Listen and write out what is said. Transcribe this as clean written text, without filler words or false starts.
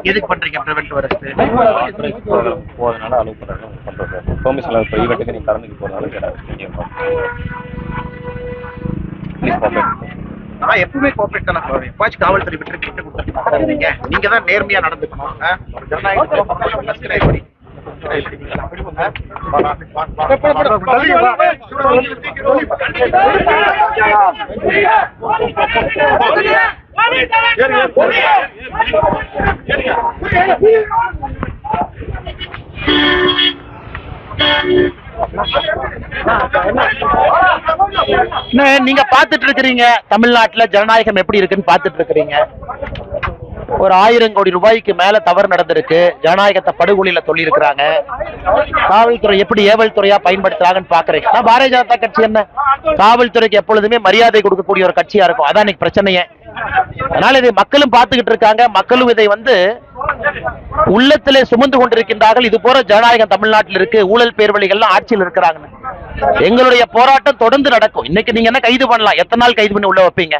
எதுக்கு பண்றீங்க preventive arrest? போறதுனால அலோவ் பண்றது சார். பெர்மிஷன் ஈவெண்ட்டுக்கு நீங்க கலந்துக்கு போறதுனால ப்ளீஸ் கோஆபரேட். நான் எப்பவுமே கோஆபரேட் தானே சார். எப்பாச்சும் காவல்துறை விட்டு கொடுத்துருக்கீங்க. நீங்க தான் நேர்மையா நடந்துக்கணும். நீங்க பாத்துட்டு இருக்கிறீங்க தமிழ்நாட்டுல ஜனநாயகம் எப்படி இருக்குன்னு பாத்துட்டு இருக்கிறீங்க. ஒரு 1000 கோடி ரூபாய்க்கு மேல தவறு நடந்திருக்கு. ஜனநாயகத்தை படுகொலியில சொல்லி இருக்கிறாங்க. காவல்துறை எப்படி ஏவல் துறையா பயன்படுத்துறாங்கன்னு பாக்குறீங்க. பாரதிய ஜனதா கட்சி என்ன காவல்துறைக்கு எப்பொழுதுமே மரியாதை கொடுக்கக்கூடிய ஒரு கட்சியா இருக்கும். அதான் இன்னைக்கு பிரச்சனையே. அதனால இதை மக்களும் பார்த்துக்கிட்டு இருக்காங்க. மக்களும் இதை உள்ளத்திலே சுமந்து கொண்டிருக்கின்றார்கள். இது போற ஜனநாயகம் தமிழ்நாட்டில் இருக்கு. ஊழல் பேர்வழிகள்லாம் ஆட்சியில் இருக்கிறாங்க. எங்களுடைய போராட்டம் தொடர்ந்து நடக்கும். இன்னைக்கு நீங்க என்ன கைது பண்ணலாம், எத்தனை நாள் கைது பண்ணி உள்ள வைப்பீங்க?